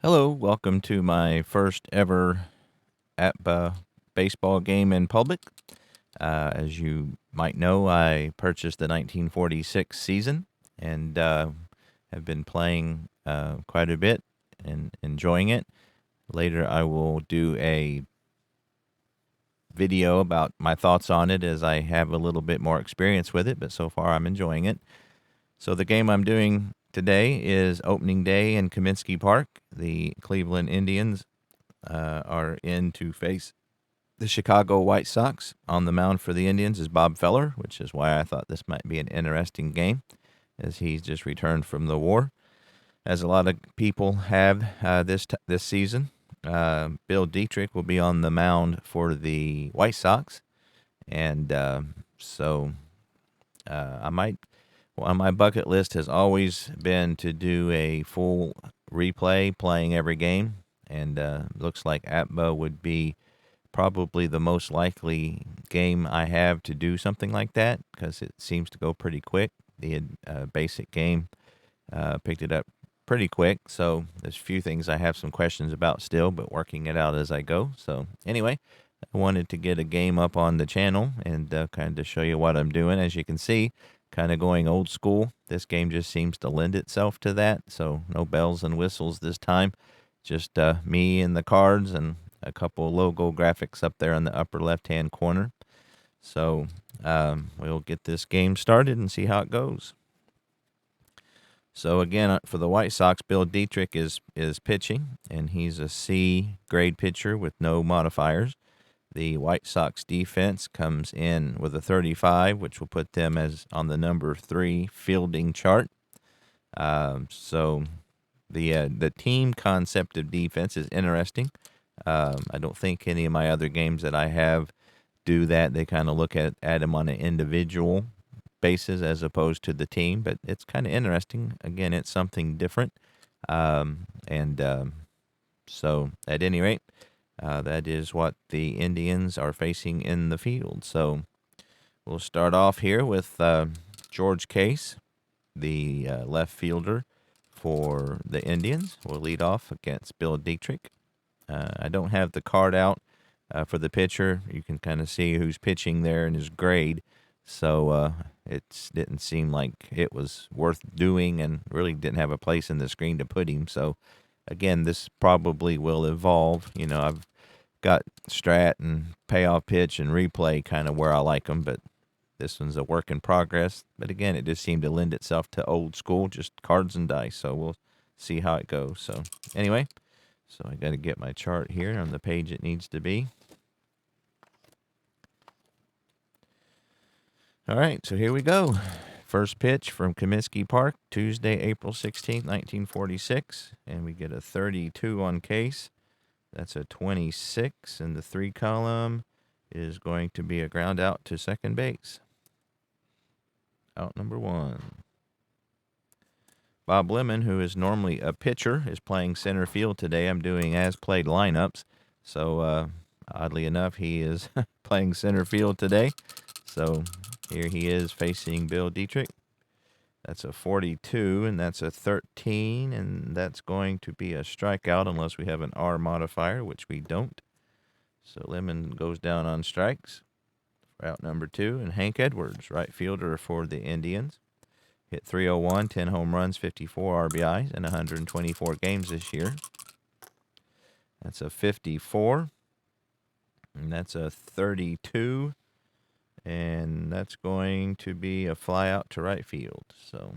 Hello, welcome to my first ever APBA baseball game in public. As you might know, I purchased the 1946 season and have been playing quite a bit and enjoying it. Later, I will do a video about my thoughts on it as I have a little bit more experience with it, but so far I'm enjoying it. So the game I'm doing today is opening day in Comiskey Park. The Cleveland Indians are in to face the Chicago White Sox. On the mound for the Indians is Bob Feller, which is why I thought this might be an interesting game, as he's just returned from the war, as a lot of people have this season. Bill Dietrich will be on the mound for the White Sox, and I might. On my bucket list has always been to do a full replay, playing every game, and looks like APBA would be probably the most likely game I have to do something like that, because it seems to go pretty quick. The basic game picked it up pretty quick, so there's a few things I have some questions about still, but working it out as I go. So anyway, I wanted to get a game up on the channel and kind of show you what I'm doing. As you can see, kind of going old school. This game just seems to lend itself to that, so no bells and whistles this time. Just me and the cards and a couple logo graphics up there in the upper left-hand corner. So we'll get this game started and see how it goes. So again, for the White Sox, Bill Dietrich is pitching, and he's a C grade pitcher with no modifiers. The White Sox defense comes in with a 35, which will put them as on the number 3 fielding chart. So the team concept of defense is interesting. I don't think any of my other games that I have do that. They kind of look at them on an individual basis as opposed to the team, but it's kind of interesting. Again, it's something different. So at any rate, that is what the Indians are facing in the field. So we'll start off here with George Case, the left fielder for the Indians. Will lead off against Bill Dietrich. I don't have the card out for the pitcher. You can kind of see who's pitching there in his grade. So it didn't seem like it was worth doing, and really didn't have a place in the screen to put him. So again, this probably will evolve. You know, I've got strat and payoff pitch and replay kind of where I like them, but this one's a work in progress. But again, it just seemed to lend itself to old school, just cards and dice. So we'll see how it goes. So anyway, so I got to get my chart here on the page it needs to be. All right, so here we go. First pitch from Comiskey Park, Tuesday, April 16th, 1946. And we get a 32 on Case. That's a 26, and the 3 column is going to be a ground out to second base. Out number 1. Bob Lemon, who is normally a pitcher, is playing center field today. I'm doing as-played lineups. So, oddly enough, he is playing center field today. So here he is facing Bill Dietrich. That's a 42, and that's a 13, and that's going to be a strikeout unless we have an R modifier, which we don't. So Lemon goes down on strikes for out number 2, and Hank Edwards, right fielder for the Indians, hit 301, 10 home runs, 54 RBIs, and 124 games this year. That's a 54, and that's a 32. And that's going to be a fly out to right field. So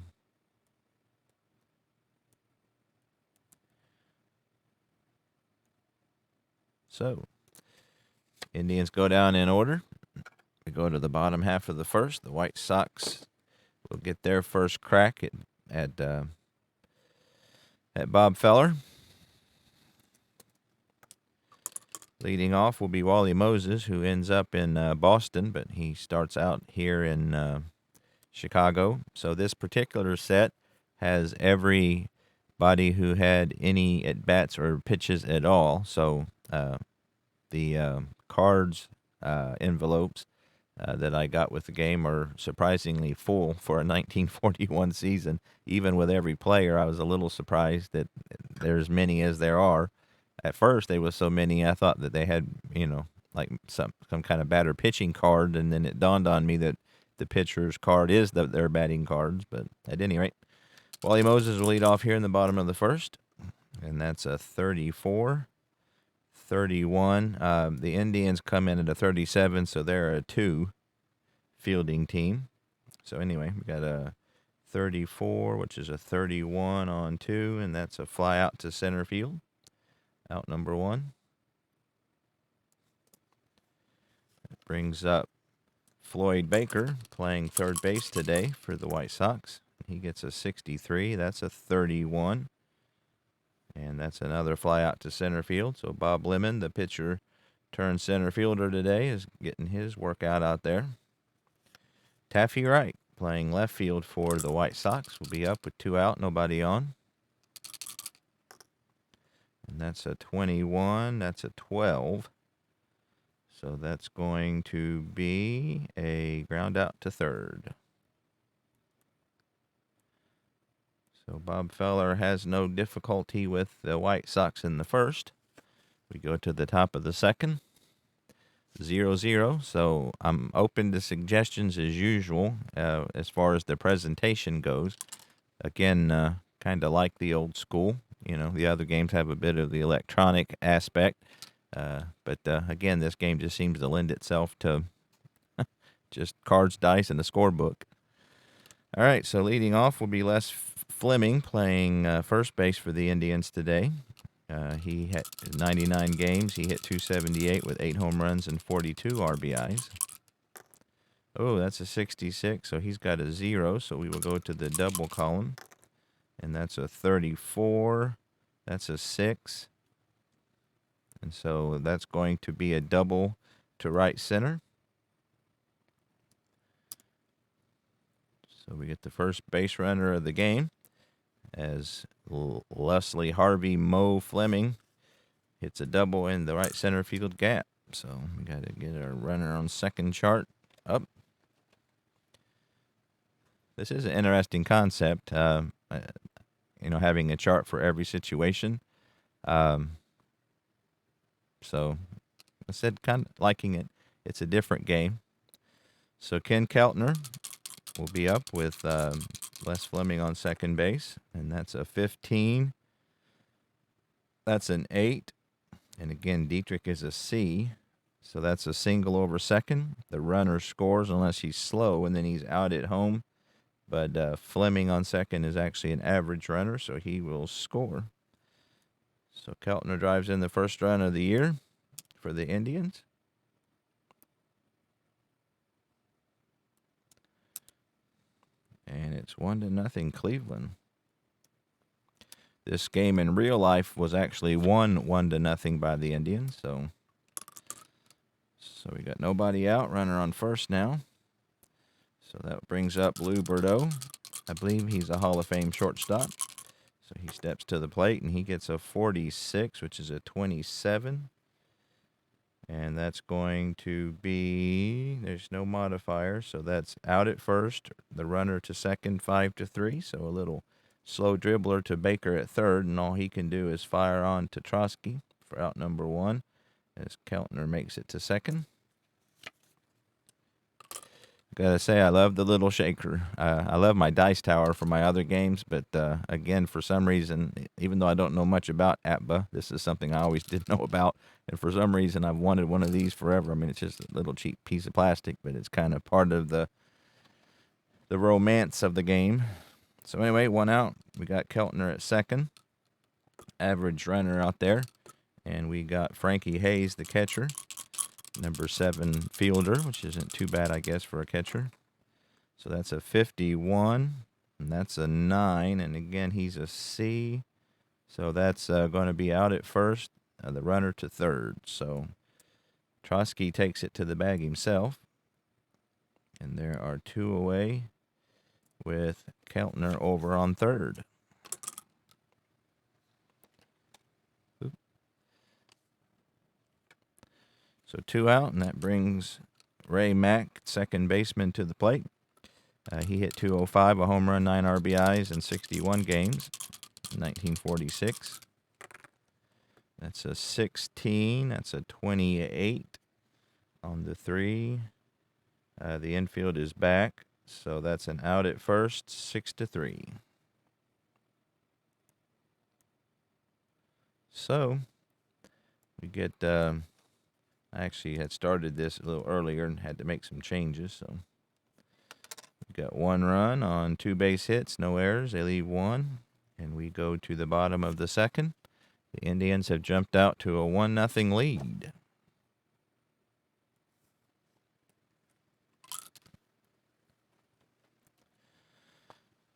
Indians go down in order. We go to the bottom half of the first. The White Sox will get their first crack at Bob Feller. Leading off will be Wally Moses, who ends up in Boston, but he starts out here in Chicago. So this particular set has everybody who had any at-bats or pitches at all. So the cards envelopes that I got with the game are surprisingly full for a 1941 season. Even with every player, I was a little surprised that there's many as there are. At first, there was so many, I thought that they had, like some kind of batter pitching card, and then it dawned on me that the pitcher's card is their batting cards. But at any rate, Wally Moses will lead off here in the bottom of the first, and that's a 34. 31. The Indians come in at a 37, so they're a 2 fielding team. So anyway, we got a 34, which is a 31 on 2, and that's a fly out to center field. Out number 1. That brings up Floyd Baker playing third base today for the White Sox. He gets a 63. That's a 31. And that's another fly out to center field. So Bob Lemon, the pitcher turned center fielder today, is getting his workout out there. Taffy Wright playing left field for the White Sox will be up with 2 out, nobody on. And that's a 21. That's a 12. So that's going to be a ground out to third. So Bob Feller has no difficulty with the White Sox in the first. We go to the top of the second. 0-0. So I'm open to suggestions as usual as far as the presentation goes. Again, kind of like the old school. The other games have a bit of the electronic aspect. But again, this game just seems to lend itself to just cards, dice, and a scorebook. All right, so leading off will be Les Fleming playing first base for the Indians today. He had 99 games. He hit 278 with 8 home runs and 42 RBIs. Oh, that's a 66, so he's got a 0, so we will go to the double column. And that's a 34. That's a 6. And so that's going to be a double to right center. So we get the first base runner of the game as Leslie Harvey Moe Fleming hits a double in the right center field gap. So we got to get our runner on second chart up. This is an interesting concept, having a chart for every situation. So I said kind of liking it. It's a different game. So Ken Keltner will be up with Les Fleming on second base, and that's a 15. That's an 8. And again, Dietrich is a C. So that's a single over second. The runner scores unless he's slow, and then he's out at home. But Fleming on second is actually an average runner, so he will score. So Keltner drives in the first run of the year for the Indians. And it's 1-0 Cleveland. This game in real life was actually won 1-0 by the Indians. So we got nobody out. Runner on first now. So that brings up Lou Bordeaux. I believe he's a Hall of Fame shortstop. So he steps to the plate, and he gets a 46, which is a 27. And that's going to be, there's no modifier, so that's out at first. The runner to second, 5-3. So a little slow dribbler to Baker at third, and all he can do is fire on to Trotsky for out number 1 as Keltner makes it to second. Gotta say, I love the little shaker. I love my dice tower for my other games, but again, for some reason, even though I don't know much about APBA, this is something I always did know about, and for some reason, I've wanted one of these forever. I mean, it's just a little cheap piece of plastic, but it's kind of part of the romance of the game. So anyway, 1 out. We got Keltner at second, average runner out there, and we got Frankie Hayes, the catcher. Number 7 fielder, which isn't too bad, I guess, for a catcher. So that's a 51, and that's a 9, and again, he's a C. So that's going to be out at first, the runner to third. So Trotsky takes it to the bag himself, and there are 2 away with Keltner over on third. So 2 out, and that brings Ray Mack, second baseman, to the plate. He hit .205, a home run, 9 RBIs in 61 games in 1946. That's a 16. That's a 28 on the 3. The infield is back, so that's an out at first, 6-3. So we get. I actually had started this a little earlier and had to make some changes. So we got 1 run on 2 base hits, no errors. They leave 1, and we go to the bottom of the 2nd. The Indians have jumped out to a 1-0 lead.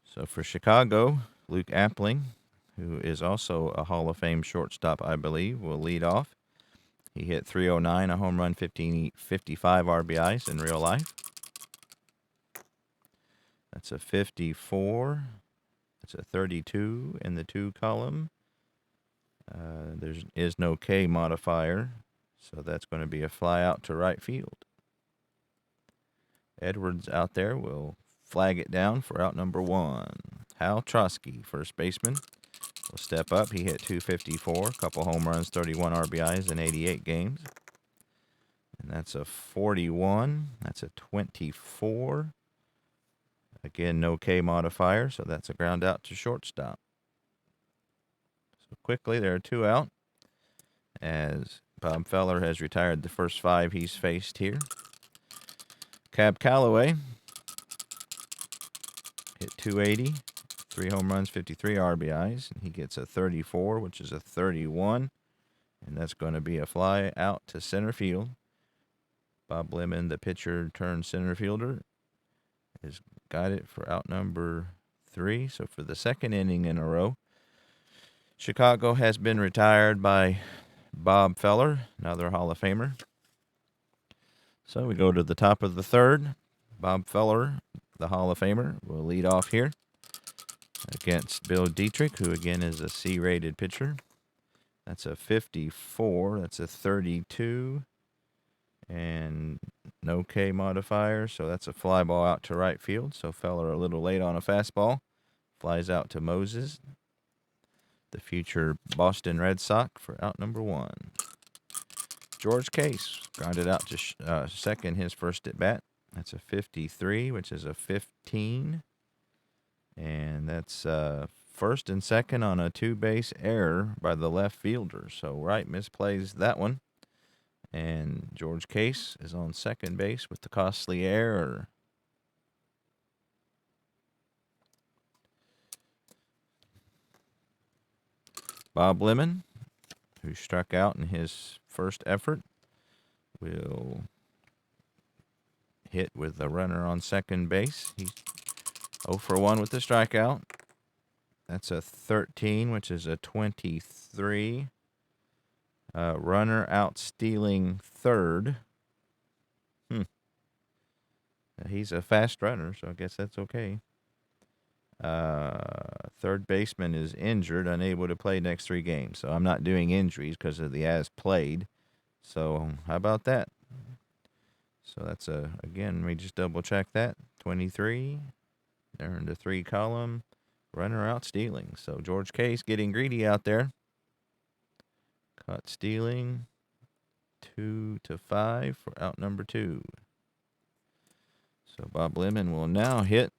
So for Chicago, Luke Appling, who is also a Hall of Fame shortstop, I believe, will lead off. He hit .309, a home run, 55 RBIs in real life. That's a 54. That's a 32 in the 2 column. There is no K modifier, so that's going to be a fly out to right field. Edwards out there will flag it down for out number 1. Hal Trosky, first baseman, will step up. He hit .254, a couple home runs, 31 RBIs in 88 games. And that's a 41. That's a 24. Again, no K modifier, so that's a ground out to shortstop. So quickly, there are 2 out, as Bob Feller has retired the first 5 he's faced here. Cab Calloway hit .280, 3 home runs, 53 RBIs, and he gets a 34, which is a 31, and that's going to be a fly out to center field. Bob Lemon, the pitcher turned center fielder, has got it for out number 3. So for the 2nd inning in a row, Chicago has been retired by Bob Feller, another Hall of Famer. So we go to the top of the 3rd. Bob Feller, the Hall of Famer, will lead off here against Bill Dietrich, who again is a C-rated pitcher. That's a 54. That's a 32. And no K modifier, so that's a fly ball out to right field. So Feller a little late on a fastball. Flies out to Moses, the future Boston Red Sox, for out number 1. George Case grounded out to second, his first at bat. That's a 53, which is a 15. And that's first and second on a 2-base error by the left fielder. So Wright misplays that one. And George Case is on second base with the costly error. Bob Lemon, who struck out in his first effort, will hit with the runner on second base. He's 0 for 1 with the strikeout. That's a 13, which is a 23. Runner out stealing third. He's a fast runner, so I guess that's okay. Third baseman is injured, unable to play next 3 games. So I'm not doing injuries because of the as played. So how about that? So that's again, let me just double check that. 23. There in the 3 column. Runner out stealing. So George Case getting greedy out there. Caught stealing. 2-5 for out number 2. So Bob Lemon will now hit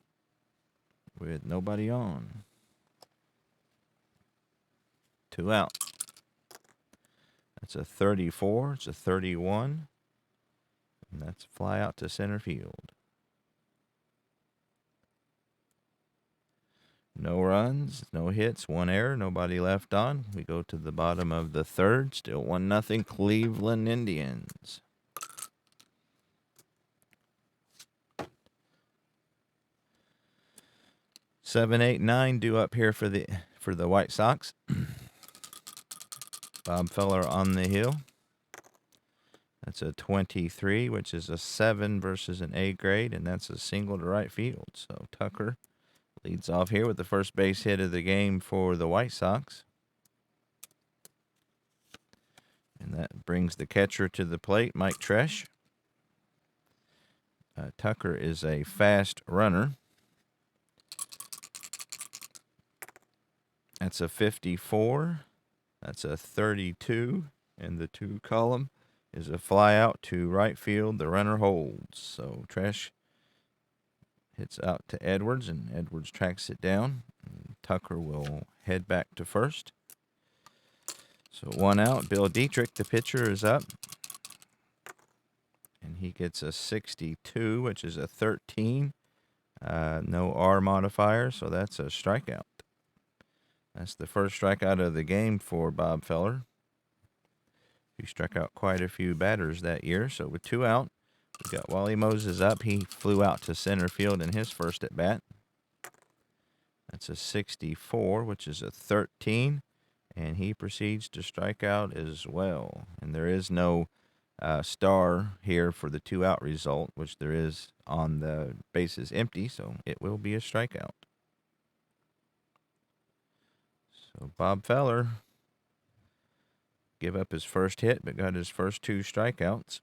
with nobody on. 2 out. That's a 34. It's a 31. And that's fly out to center field. No runs, no hits, 1 error, nobody left on. We go to the bottom of the 3rd. Still 1-0 Cleveland Indians. Seven, 8, 9 due up here for the White Sox. Bob Feller on the hill. That's a 23, which is a 7 versus an A grade, and that's a single to right field. So Tucker leads off here with the first base hit of the game for the White Sox. And that brings the catcher to the plate, Mike Tresh. Tucker is a fast runner. That's a 54. That's a 32, and the 2 column is a fly out to right field. The runner holds. So Tresh hits out to Edwards, and Edwards tracks it down. Tucker will head back to first. So 1 out. Bill Dietrich, the pitcher, is up. And he gets a 62, which is a 13. No R modifier, so that's a strikeout. That's the first strikeout of the game for Bob Feller. He struck out quite a few batters that year. So with 2 out, we got Wally Moses up. He flew out to center field in his first at bat. That's a 64, which is a 13. And he proceeds to strike out as well. And there is no star here for the 2 out result, which there is on the bases empty, so it will be a strikeout. So Bob Feller gave up his first hit, but got his first 2 strikeouts.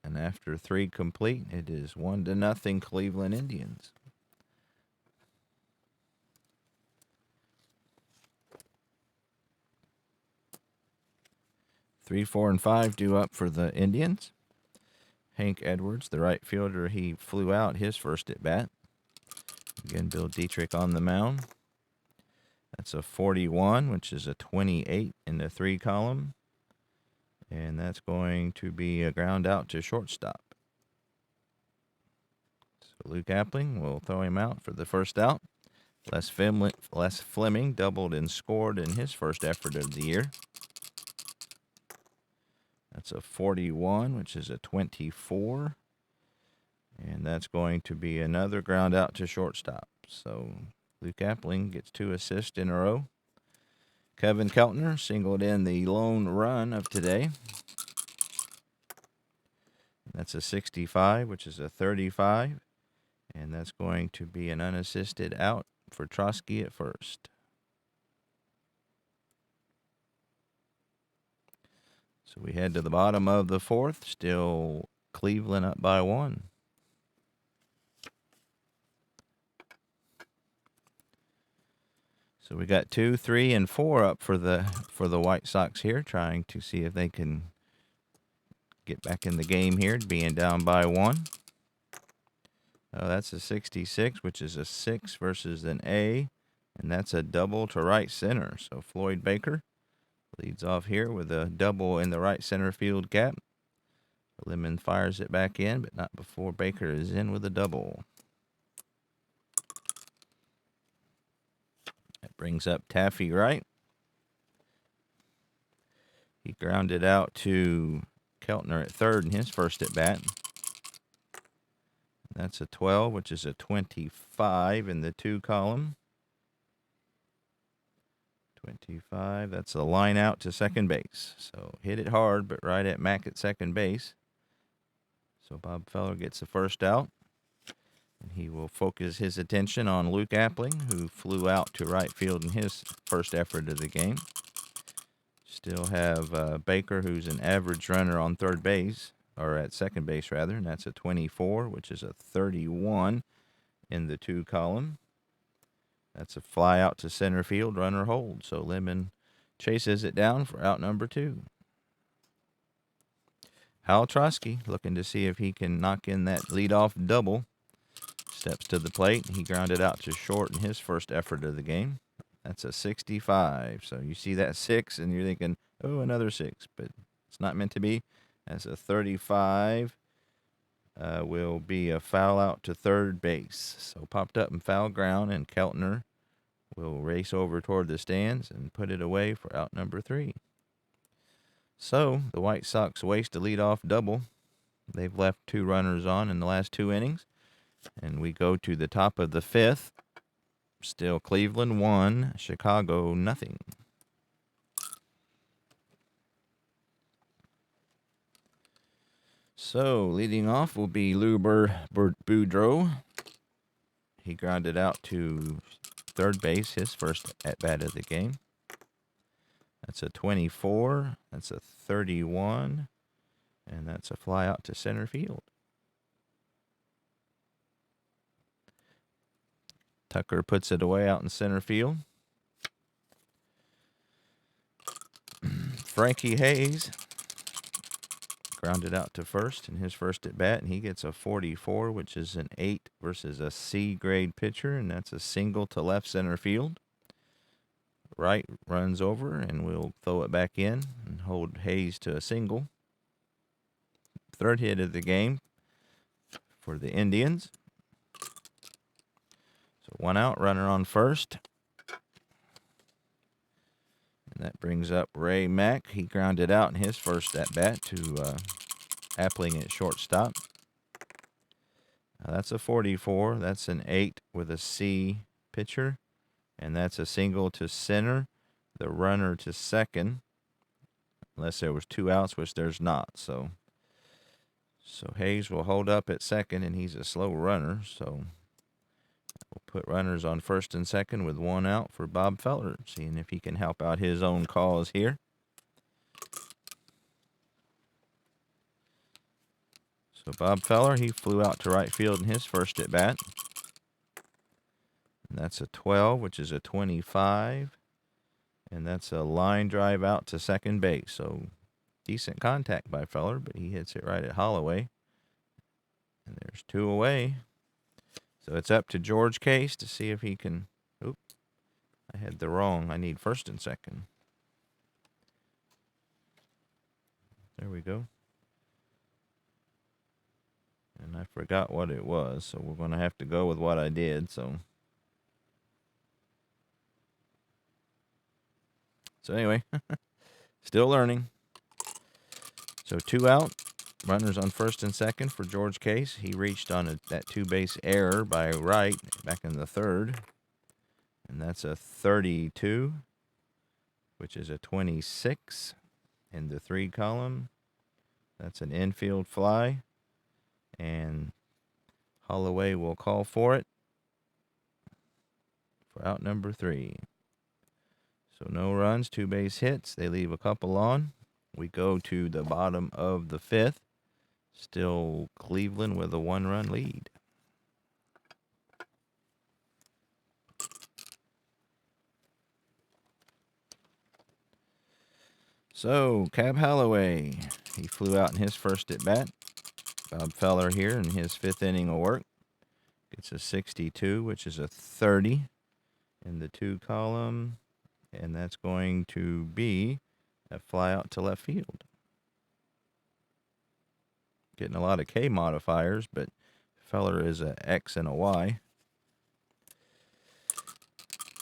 And after 3 complete, it is 1-0 Cleveland Indians. Three, 4, and 5 due up for the Indians. Hank Edwards, the right fielder, he flew out his first at bat. Again, Bill Dietrich on the mound. That's a 41, which is a 28 in the 3 column. And that's going to be a ground out to shortstop. So Luke Appling will throw him out for the first out. Les Fleming doubled and scored in his first effort of the year. That's a 41, which is a 24. And that's going to be another ground out to shortstop. So Luke Appling gets 2 assists in a row. Kevin Keltner singled in the lone run of today. That's a 65, which is a 35. And that's going to be an unassisted out for Trotsky at first. So we head to the bottom of the 4th. Still Cleveland up by 1. So we got 2, 3, and 4 up for the White Sox here, trying to see if they can get back in the game here, being down by 1. Oh, that's a 66, which is a 6 versus an A, and that's a double to right center. So Floyd Baker leads off here with a double in the right center field gap. Lemon fires it back in, but not before Baker is in with a double. That brings up Taffy Wright. He grounded out to Keltner at third in his first at bat. That's a 12, which is a 25 in the 2 column. 25, that's a line out to second base. So hit it hard, but right at Mack at second base. So Bob Feller gets the first out. And he will focus his attention on Luke Appling, who flew out to right field in his first effort of the game. Still have Baker, who's an average runner on third base, or at second base rather, and that's a 24, which is a 31 in the 2 column. That's a fly out to center field, runner holds. So Lemon chases it down for out number 2. Hal Trotsky looking to see if he can knock in that leadoff double. Steps to the plate. He grounded out to short in his first effort of the game. That's a 65. So you see that 6, and you're thinking, oh, another 6. But it's not meant to be. That's a 35. Will be a foul out to third base. So popped up and foul ground, and Keltner will race over toward the stands and put it away for out number 3. So the White Sox waste a leadoff double. They've left 2 runners on in the last 2 innings. And we go to the top of the 5th. Still Cleveland 1, Chicago nothing. So leading off will be Lou Boudreau. He grounded out to third base, his first at-bat of the game. That's a 24. That's a 31. And that's a fly out to center field. Tucker puts it away out in center field. Frankie Hayes grounded out to first in his first at bat, and he gets a 44, which is an 8 versus a C grade pitcher, and that's a single to left center field. Wright runs over, and we'll throw it back in and hold Hayes to a single. Third hit of the game for the Indians. So 1 out, runner on first. And that brings up Ray Mack. He grounded out in his first at-bat to Appling at shortstop. Now that's a 44. That's an 8 with a C pitcher. And that's a single to center. The runner to second. Unless there was 2 outs, which there's not. So Hayes will hold up at second, and he's a slow runner. So we'll put runners on first and second with 1 out for Bob Feller, seeing if he can help out his own cause here. So Bob Feller, he flew out to right field in his first at bat. And that's a 12, which is a 25. And that's a line drive out to second base. So decent contact by Feller, but he hits it right at Holloway. And there's 2 away. So it's up to George Case to see if he can. Oop, I had the wrong. I need first and second. There we go. And I forgot what it was, so we're going to have to go with what I did. So anyway, still learning. So 2 out. Runners on first and second for George Case. He reached on that 2-base error by Wright back in the third. And that's a 32, which is a 26 in the 3 column. That's an infield fly. And Holloway will call for it for out number 3. So no runs, 2 base hits. They leave a couple on. We go to the bottom of the 5th. Still Cleveland with a 1-run lead. So, Cab Holloway, he flew out in his first at bat. Bob Feller here in his 5th inning of work. Gets a 62, which is a 30 in the 2 column. And that's going to be a fly out to left field. Getting a lot of K modifiers, but Feller is a X and a Y.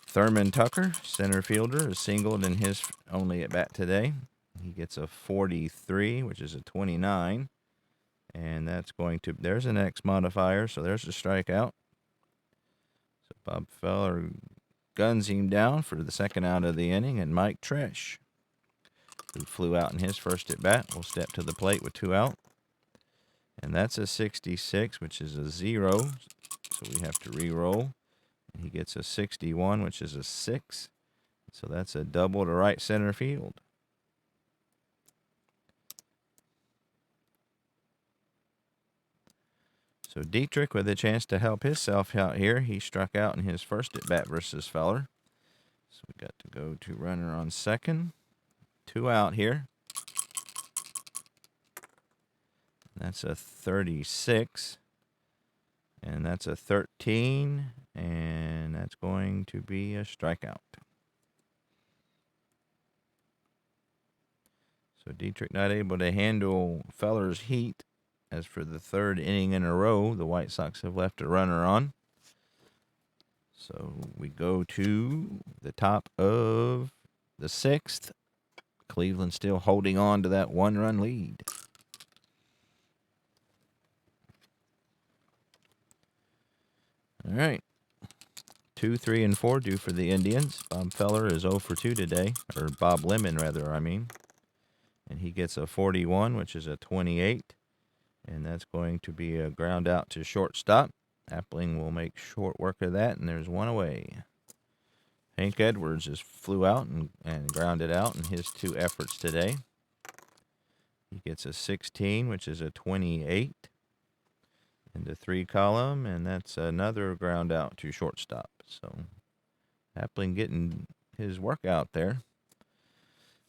Thurman Tucker, center fielder, is singled in his only at bat today. He gets a 43, which is a 29. And that's going to, there's an X modifier, so there's a strikeout. So Bob Feller guns him down for the 2nd out of the inning, and Mike Tresh, who flew out in his first at bat, will step to the plate with 2 out. And that's a 66, which is a 0, so we have to re-roll. And he gets a 61, which is a 6, so that's a double to right center field. So Dietrich with a chance to help himself out here. He struck out in his first at bat versus Feller. So we got to go to runner on second. 2 out here. That's a 36. And that's a 13. And that's going to be a strikeout. So Dietrich not able to handle Feller's heat. As for the 3rd inning in a row, the White Sox have left a runner on. So we go to the top of the 6th. Cleveland still holding on to that 1-run lead. All right. 2, 3, and 4 due for the Indians. Bob Feller is 0 for 2 today. Or Bob Lemon, rather, I mean. And he gets a 41, which is a 28. And that's going to be a ground out to shortstop. Appling will make short work of that, and there's 1 away. Hank Edwards just flew out and grounded out in his 2 efforts today. He gets a 16, which is a 28 in the 3 column, and that's another ground out to shortstop. So Appling getting his work out there.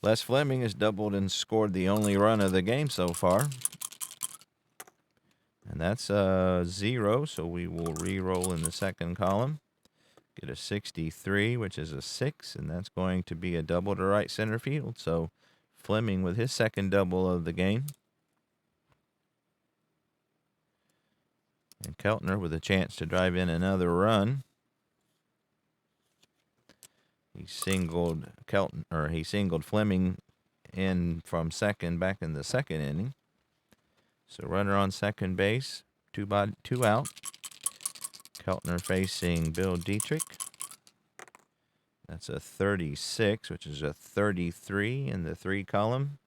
Les Fleming has doubled and scored the only run of the game so far. And that's 0, so we will re-roll in the second column. Get a 63, which is a 6, and that's going to be a double to right center field. So Fleming with his second double of the game. And Keltner with a chance to drive in another run. He singled Fleming in from second back in the second inning. So runner on second base, two out. Keltner facing Bill Dietrich. That's a 36, which is a 33 in the 3 column.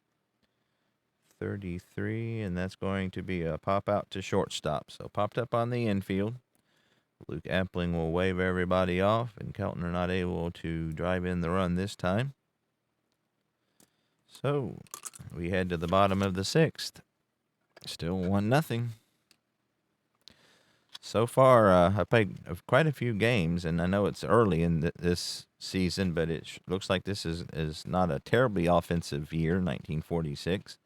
33, and that's going to be a pop out to shortstop. So popped up on the infield. Luke Appling will wave everybody off, and Keltner not able to drive in the run this time. So we head to the bottom of the 6th. Still 1-0. So far, I played quite a few games, and I know it's early in this season, but it looks like this is not a terribly offensive year, 1946,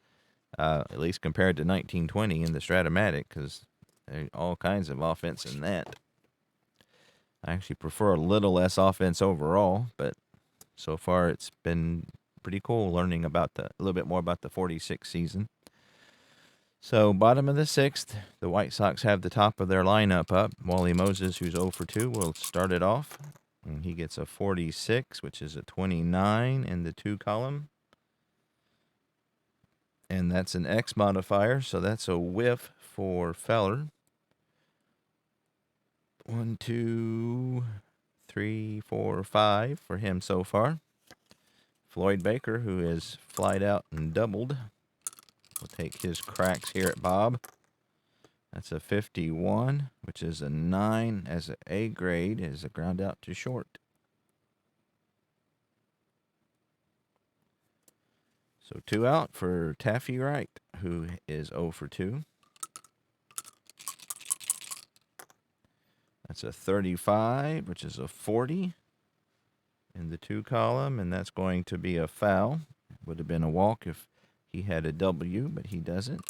at least compared to 1920 in the Stratomatic, because there's all kinds of offense in that. I actually prefer a little less offense overall, but so far it's been pretty cool learning about a little bit more about the 46 season. So bottom of the 6th, the White Sox have the top of their lineup up. Wally Moses, who's 0 for 2, will start it off. And he gets a 46, which is a 29 in the 2 column. And that's an X modifier, so that's a whiff for Feller. 1, 2, 3, 4, 5 for him so far. Floyd Baker, who has flied out and doubled, will take his cracks here at Bob. That's a 51, which is a 9 as an A grade, as a ground out to short. So 2 out for Taffy Wright, who is 0 for 2. That's a 35, which is a 40 in the 2 column, and that's going to be a foul. Would have been a walk if he had a W, but he doesn't.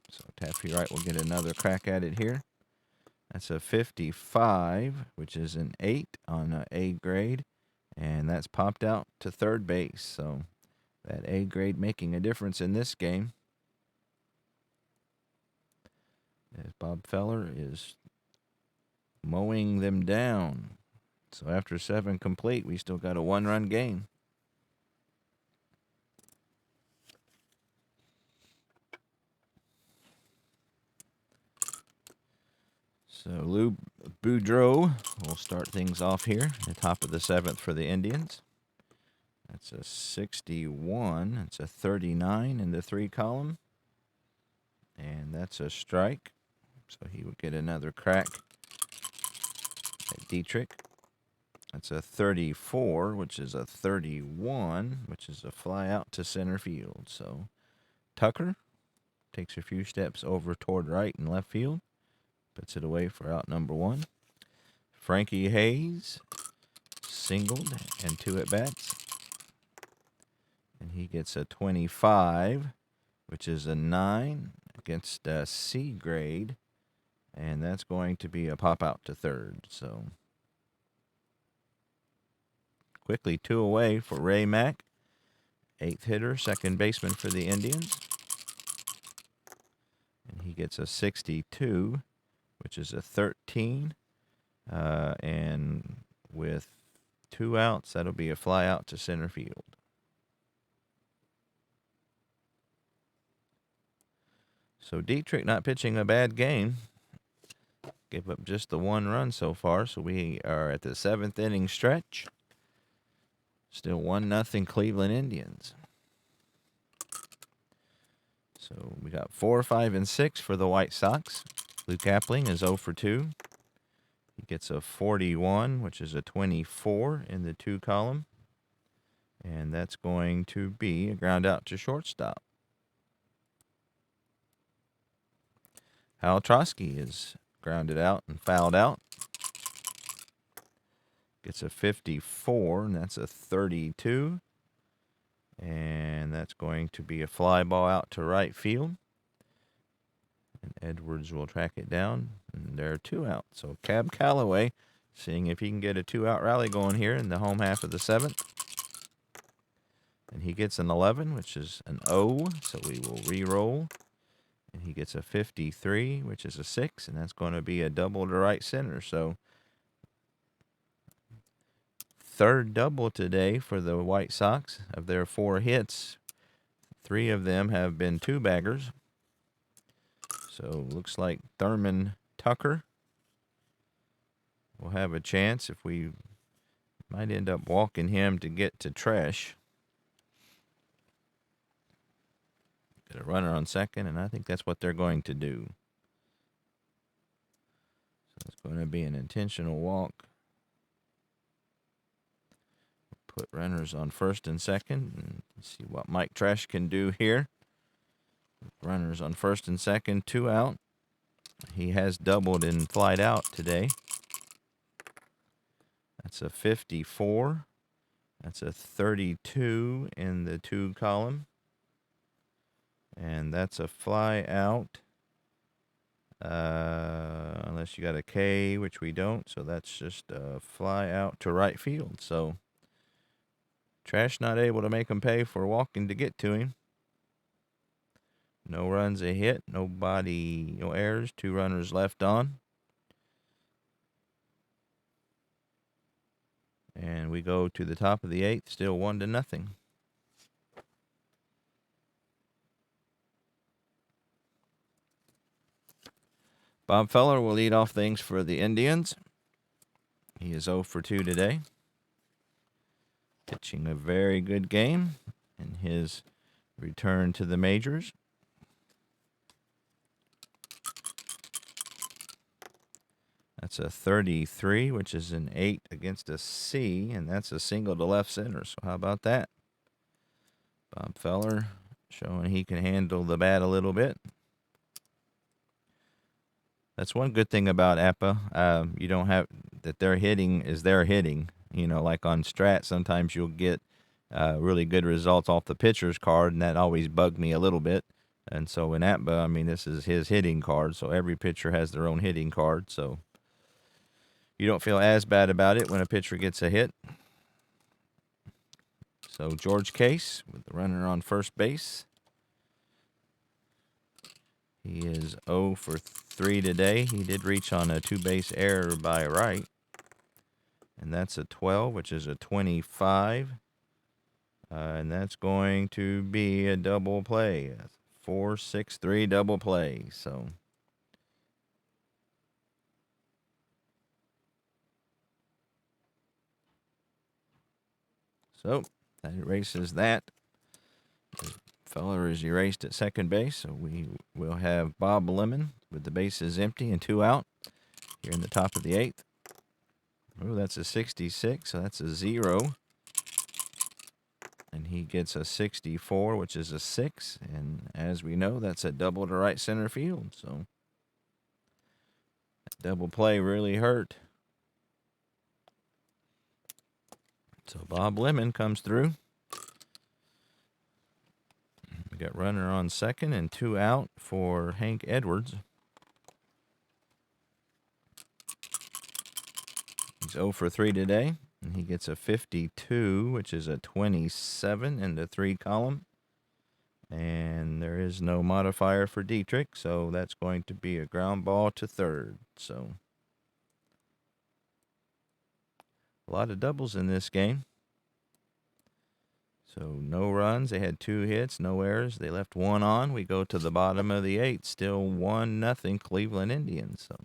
So Taffy Wright will get another crack at it here. That's a 55, which is an 8 on an A grade, and that's popped out to third base. So that A grade making a difference in this game, as Bob Feller is mowing them down. So after 7 complete, we still got a 1-run game. So Lou Boudreau will start things off here at the top of the 7th for the Indians. That's a 61. That's a 39 in the 3 column. And that's a strike. So he would get another crack at Dietrich. That's a 34, which is a 31, which is a fly out to center field. So Tucker takes a few steps over toward right and left field. Puts it away for out number 1. Frankie Hayes singled and 2 at bats. And he gets a 25, which is a 9 against a C grade. And that's going to be a pop out to third. So quickly 2 away for Ray Mack, 8th hitter, second baseman for the Indians. And he gets a 62, which is a 13. And with 2 outs, that'll be a fly out to center field. So Dietrich not pitching a bad game. Gave up just the 1 run so far, so we are at the 7th inning stretch. Still 1-0 Cleveland Indians. So we got 4, 5, and 6 for the White Sox. Luke Appling is 0 for 2. He gets a 41, which is a 24 in the 2 column. And that's going to be a ground out to shortstop. Hal Trotsky is grounded out and fouled out. Gets a 54, and that's a 32. And that's going to be a fly ball out to right field. And Edwards will track it down. And there are 2 out. So Cab Calloway seeing if he can get a 2-out rally going here in the home half of the 7th. And he gets an 11, which is an O. So we will re-roll. And he gets a 53, which is a 6. And that's going to be a double to right center. So 3rd double today for the White Sox. Of their 4 hits, 3 of them have been 2-baggers. So looks like Thurman Tucker will have a chance if we might end up walking him to get to Tresh. Get a runner on second, and I think that's what they're going to do. So it's going to be an intentional walk. Put runners on first and second and see what Mike Tresh can do here. Runners on first and second, 2 out. He has doubled in flight out today. That's a 54. That's a 32 in the 2 column. And that's a fly out. Unless you got a K, which we don't. So that's just a fly out to right field. So Tresh not able to make him pay for walking to get to him. No runs a hit. Nobody, no errors. 2 runners left on. And we go to the top of the 8th. Still 1-0. Bob Feller will lead off things for the Indians. He is 0 for 2 today. Pitching a very good game in his return to the majors. That's a 33, which is an 8 against a C, and that's a single to left center. So how about that? Bob Feller showing he can handle the bat a little bit. That's one good thing about APBA. You don't have that their hitting is their hitting. You know, like on Strat, sometimes you'll get really good results off the pitcher's card, and that always bugged me a little bit. And so in APBA, I mean, this is his hitting card, so every pitcher has their own hitting card. So you don't feel as bad about it when a pitcher gets a hit. So George Case with the runner on first base. He is 0 for 3 today. He did reach on a 2-base error by right. And that's a 12, which is a 25. And that's going to be a double play. 4-6-3 double play. So that erases that. The Feller is erased at second base. So we will have Bob Lemon with the bases empty and 2 out here in the top of the 8th. Oh, that's a 66, so that's a 0. And he gets a 64, which is a 6. And as we know, that's a double to right center field. So that double play really hurt. So Bob Lemon comes through. We got runner on second and 2 out for Hank Edwards. He's 0 for 3 today, and he gets a 52, which is a 27 in the 3 column. And there is no modifier for Dietrich, so that's going to be a ground ball to third. So a lot of doubles in this game. So no runs. They had 2 hits, no errors. They left 1 on. We go to the bottom of the 8th. Still 1-0 Cleveland Indians. So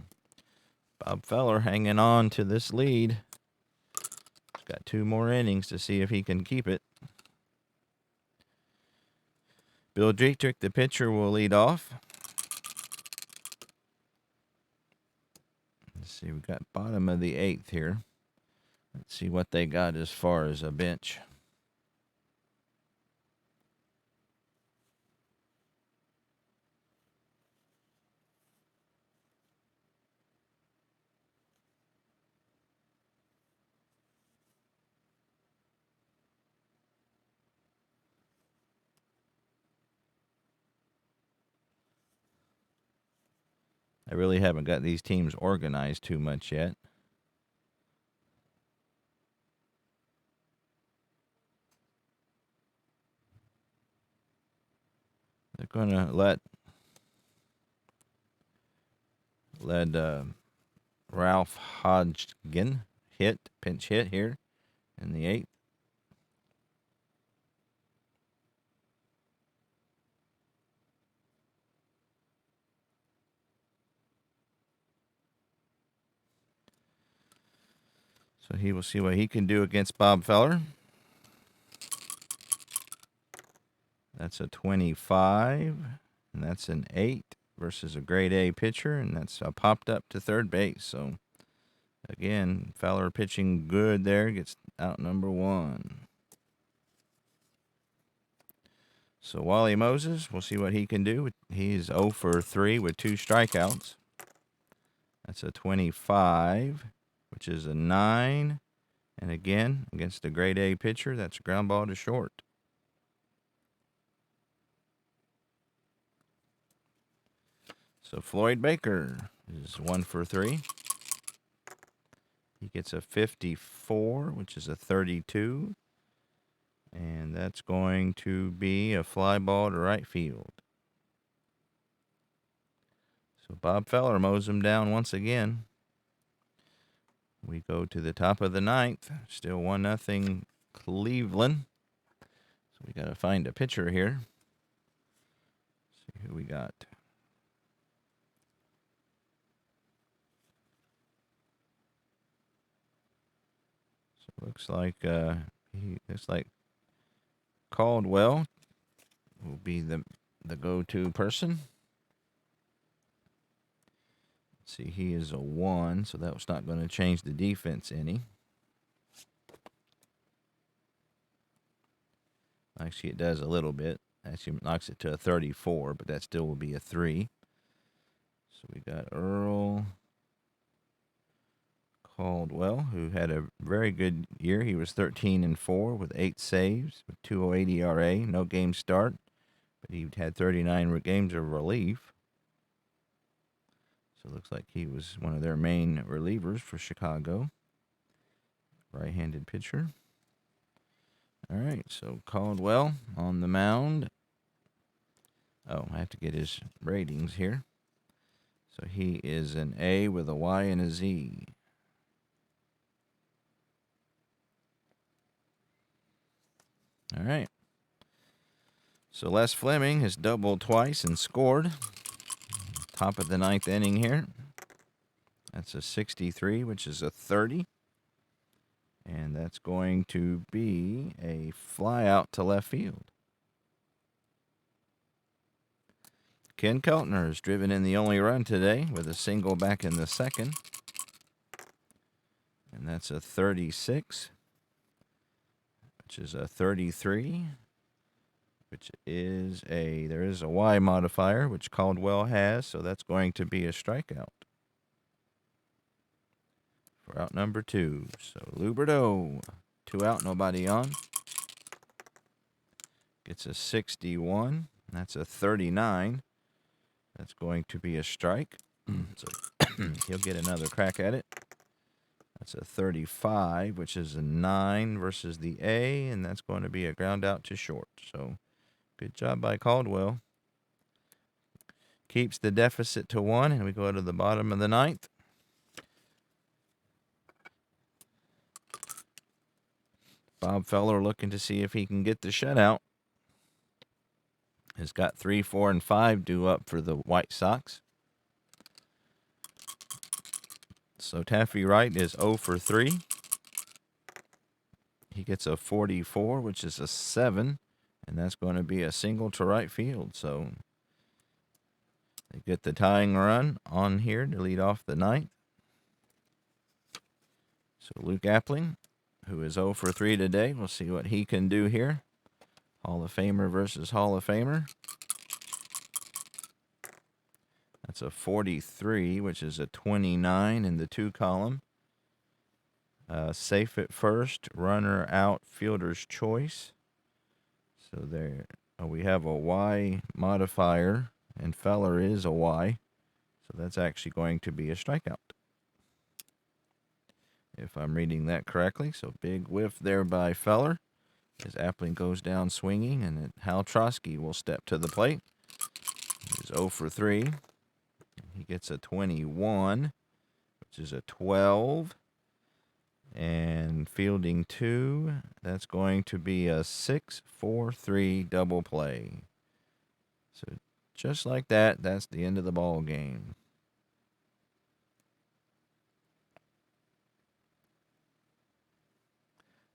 Bob Feller hanging on to this lead. He's got 2 more innings to see if he can keep it. Bill Dietrich, the pitcher, will lead off. Let's see, we've got bottom of the 8th here. Let's see what they got as far as a bench. I really haven't got these teams organized too much yet. They're going to let Ralph Hodgkin pinch hit here in the 8th. So he will see what he can do against Bob Feller. That's a 25, and that's an 8 versus a grade A pitcher, and that's popped up to third base. So, again, Feller pitching good there, gets out number 1. So Wally Moses, we'll see what he can do. He's 0 for 3 with 2 strikeouts. That's a 25, which is a 9. And again, against a grade A pitcher, that's a ground ball to short. So Floyd Baker is 1 for 3. He gets a 54, which is a 32. And that's going to be a fly ball to right field. So Bob Feller mows him down once again. We go to the top of the 9th. Still 1-0 Cleveland. So we got to find a pitcher here. See who we got. So it looks like Caldwell will be the go-to person. Let's see, he is a 1, so that was not going to change the defense any. Actually, it does a little bit. Actually, knocks it to a 34, but that still will be a 3. So we got Earl Caldwell, who had a very good year. He was 13-4 with 8 saves, with 2.08 ERA, no game start, but he had 39 games of relief. So it looks like he was one of their main relievers for Chicago. Right-handed pitcher. All right, so Caldwell on the mound. Oh, I have to get his ratings here. So he is an A with a Y and a Z. All right. So Les Fleming has doubled twice and scored. Top of the 9th inning here. That's a 63, which is a 30. And that's going to be a fly out to left field. Ken Keltner has driven in the only run today with a single back in the 2nd. And that's a 36, which is a 33, which is there is a Y modifier, which Caldwell has, so that's going to be a strikeout for out number 2. So Luberto, 2 out, nobody on. Gets a 61. That's a 39. That's going to be a strike. So he'll get another crack at it. That's a 35, which is a 9 versus the A, and that's going to be a ground out to short. So good job by Caldwell. Keeps the deficit to 1, and we go to the bottom of the 9th. Bob Feller looking to see if he can get the shutout. Has got 3, 4, and 5 due up for the White Sox. So Taffy Wright is 0 for 3. He gets a 44, which is a 7, and that's going to be a single to right field. So they get the tying run on here to lead off the 9th. So Luke Appling, who is 0 for 3 today, we'll see what he can do here. Hall of Famer versus Hall of Famer. That's a 43, which is a 29 in the 2 column. Safe at first, runner out, fielder's choice. So there we have a Y modifier, and Feller is a Y. So that's actually going to be a strikeout, if I'm reading that correctly. So big whiff there by Feller. As Appling goes down swinging, and then Hal Trosky will step to the plate. He's 0 for 3. He gets a 21, which is a 12. And fielding 2, that's going to be a 6-4-3 double play. So just like that, that's the end of the ball game.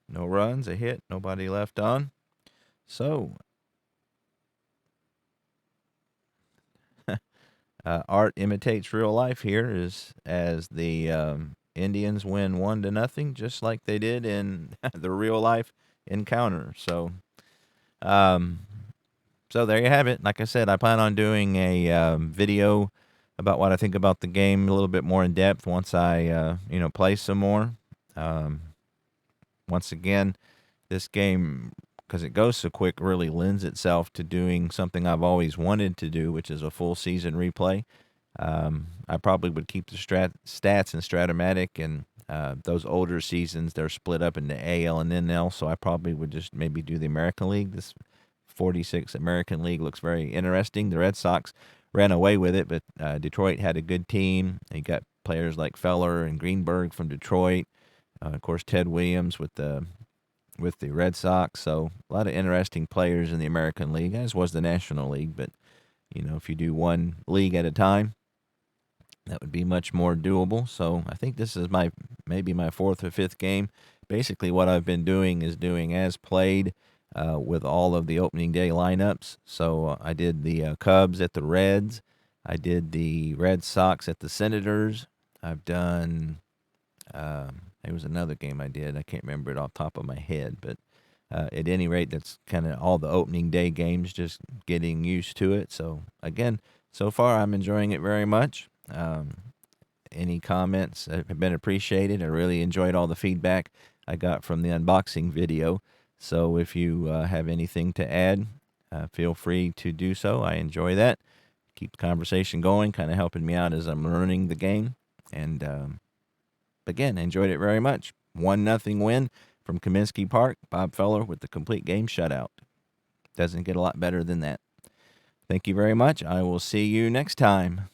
No runs, a hit, nobody left on. So, art imitates real life here as the Indians win 1-0, just like they did in the real life encounter. So, so there you have it. Like I said, I plan on doing a video about what I think about the game a little bit more in depth once I play some more. Once again, this game, because it goes so quick, really lends itself to doing something I've always wanted to do, which is a full season replay. I probably would keep the stats in Stratomatic, and those older seasons, they're split up into AL and NL, so I probably would just maybe do the American League. This 46 American League looks very interesting. The Red Sox ran away with it, but Detroit had a good team. You got players like Feller and Greenberg from Detroit. Of course, Ted Williams with the Red Sox. So a lot of interesting players in the American League, as was the National League. But, if you do one league at a time, that would be much more doable. So I think this is maybe my fourth or fifth game. Basically, what I've been doing is doing as played with all of the opening day lineups. So I did the Cubs at the Reds. I did the Red Sox at the Senators. I've done... there was another game I did. I can't remember it off the top of my head, but at any rate, that's kind of all the opening day games, just getting used to it. So, again, so far I'm enjoying it very much. Any comments have been appreciated. I really enjoyed all the feedback I got from the unboxing video. So if you have anything to add, feel free to do so. I enjoy that. Keep the conversation going, kind of helping me out as I'm learning the game. And again, enjoyed it very much. 1-0 win from Comiskey Park. Bob Feller with the complete game shutout. Doesn't get a lot better than that. Thank you very much. I will see you next time.